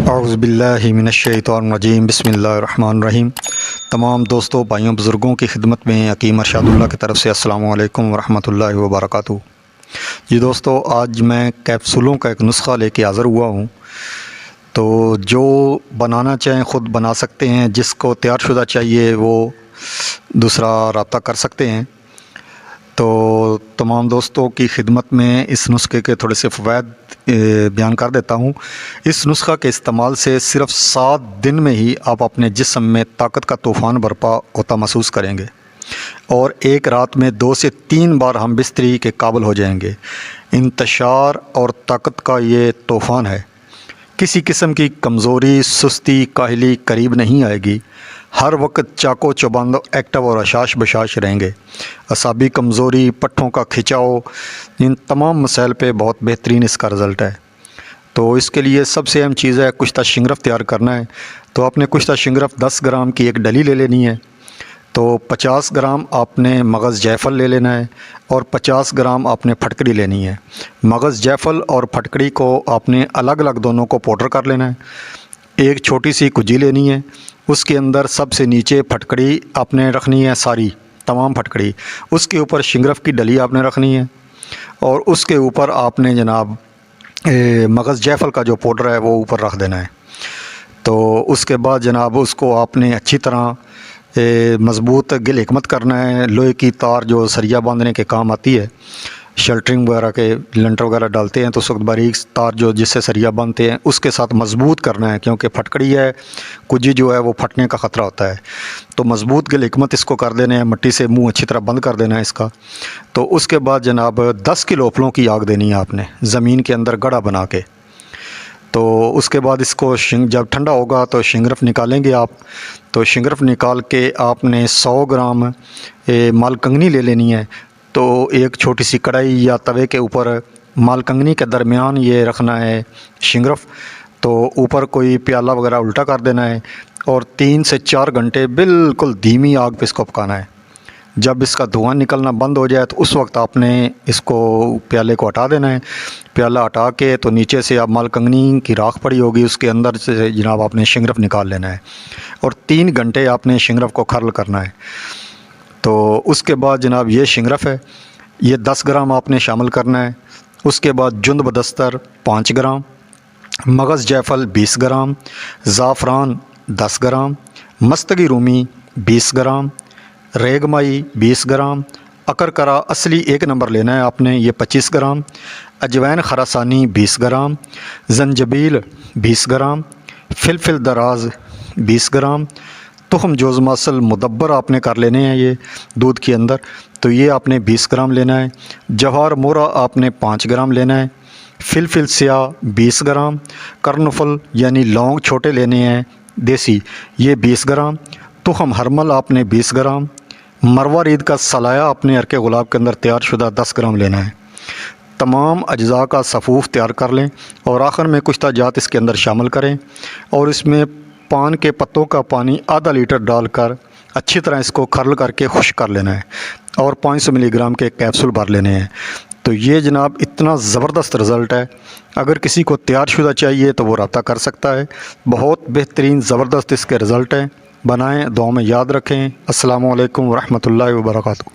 اعوذ باللہ من الشیطان الرجیم بسم اللہ الرحمن الرحیم۔ تمام دوستوں، بھائیوں، بزرگوں کی خدمت میں حکیم ارشاد اللہ کی طرف سے السلام علیکم ورحمۃ اللہ وبرکاتہ۔ جی دوستو، آج میں کیپسولوں کا ایک نسخہ لے کے حاضر ہوا ہوں۔ تو جو بنانا چاہیں خود بنا سکتے ہیں، جس کو تیار شدہ چاہیے وہ دوسرا رابطہ کر سکتے ہیں۔ تو تمام دوستوں کی خدمت میں اس نسخے کے تھوڑے سے فوائد بیان کر دیتا ہوں۔ اس نسخہ کے استعمال سے صرف 7 دن میں ہی آپ اپنے جسم میں طاقت کا طوفان برپا ہوتا محسوس کریں گے، اور ایک رات میں 2 سے 3 بار ہم بستری کے قابل ہو جائیں گے۔ انتشار اور طاقت کا یہ طوفان ہے۔ کسی قسم کی کمزوری، سستی، کاہلی قریب نہیں آئے گی۔ ہر وقت چاقو چوبند، ایکٹیو اور اشاش بشاش رہیں گے۔ اعصابی کمزوری، پٹھوں کا کھچاؤ، ان تمام مسائل پہ بہت بہترین اس کا رزلٹ ہے۔ تو اس کے لیے سب سے اہم چیز ہے کشتہ شنگرف تیار کرنا ہے۔ تو آپ نے کشتہ شنگرف 10 گرام کی ایک ڈلی لے لینی ہے۔ تو 50 گرام آپ نے مغز جیفل لے لینا ہے، اور 50 گرام آپ نے پھٹکڑی لینی ہے۔ مغز جیفل اور پھٹکڑی کو آپ نے الگ الگ دونوں کو پاؤڈر کر لینا ہے۔ ایک چھوٹی سی کجی لینی ہے، اس کے اندر سب سے نیچے پھٹکڑی آپ نے رکھنی ہے، ساری تمام پھٹکڑی۔ اس کے اوپر شنگرف کی ڈلی آپ نے رکھنی ہے، اور اس کے اوپر آپ نے جناب مغز جیفل کا جو پاؤڈر ہے وہ اوپر رکھ دینا ہے۔ تو اس کے بعد جناب اس کو آپ نے اچھی طرح مضبوط گل حکمت کرنا ہے۔ لوہے کی تار جو سریا باندھنے کے کام آتی ہے، شلٹرنگ وغیرہ کے لنٹر وغیرہ ڈالتے ہیں تو اس وقت باریک تار جو جس سے سریا باندھتے ہیں اس کے ساتھ مضبوط کرنا ہے، کیونکہ پھٹکڑی ہے، کجی جو ہے وہ پھٹنے کا خطرہ ہوتا ہے۔ تو مضبوط گل حکمت اس کو کر دینا ہے، مٹی سے منہ اچھی طرح بند کر دینا ہے اس کا۔ تو اس کے بعد جناب 10 کلو پھلوں کی آگ دینی ہے آپ نے، زمین کے اندر گڑھا بنا کے۔ تو اس کے بعد اس کو جب ٹھنڈا ہوگا تو شنگرف نکالیں گے آپ۔ تو شنگرف نکال کے آپ نے 100 گرام مال کنگنی لے لینی ہے۔ تو ایک چھوٹی سی کڑھائی یا توے کے اوپر مال کنگنی کے درمیان یہ رکھنا ہے شنگرف۔ تو اوپر کوئی پیالہ وغیرہ الٹا کر دینا ہے، اور 3 سے 4 گھنٹے بالکل دھیمی آگ پہ اس کو پکانا ہے۔ جب اس کا دھواں نکلنا بند ہو جائے تو اس وقت آپ نے اس کو پیالے کو ہٹا دینا ہے۔ پیالہ ہٹا کے تو نیچے سے آپ مال کنگنی کی راکھ پڑی ہوگی، اس کے اندر سے جناب آپ نے شنگرف نکال لینا ہے، اور 3 گھنٹے آپ نے شنگرف کو کھرل کرنا ہے۔ تو اس کے بعد جناب یہ شنگرف ہے، یہ 10 گرام آپ نے شامل کرنا ہے۔ اس کے بعد جند بدستر 5 گرام، مغز جیفل 20 گرام، زعفران 10 گرام، مستگی رومی 20 گرام، ریگ مائی 20 گرام، اکرکرا اصلی 1 نمبر لینا ہے آپ نے، یہ 25 گرام، اجوین خراسانی 20 گرام، زنجبیل 20 گرام، فلفل دراز 20 گرام، تخم جوز ماسل مدبر آپ نے کر لینے ہیں یہ دودھ کے اندر، تو یہ آپ نے 20 گرام لینا ہے۔ جوار مورا آپ نے 5 گرام لینا ہے، فلفل سیاہ 20 گرام، کرنفل یعنی لونگ چھوٹے لینے ہیں دیسی، یہ 20 گرام، تخم ہرمل آپ نے 20 گرام، مروارید کا سلایہ آپ نے عرق گلاب کے اندر تیار شدہ 10 گرام لینا ہے۔ تمام اجزاء کا صفوف تیار کر لیں، اور آخر میں کشتہ جات اس کے اندر شامل کریں، اور اس میں پان کے پتوں کا پانی آدھا لیٹر ڈال کر اچھی طرح اس کو کھرل کر کے خشک کر لینا ہے، اور 500 ملی گرام کے کیپسول بھر لینے ہیں۔ تو یہ جناب اتنا زبردست رزلٹ ہے، اگر کسی کو تیار شدہ چاہیے تو وہ رابطہ کر سکتا ہے۔ بہت بہترین زبردست اس کے رزلٹ ہیں، بنائیں، دعاؤں میں یاد رکھیں۔ السلام علیکم ورحمۃ اللہ وبرکاتہ۔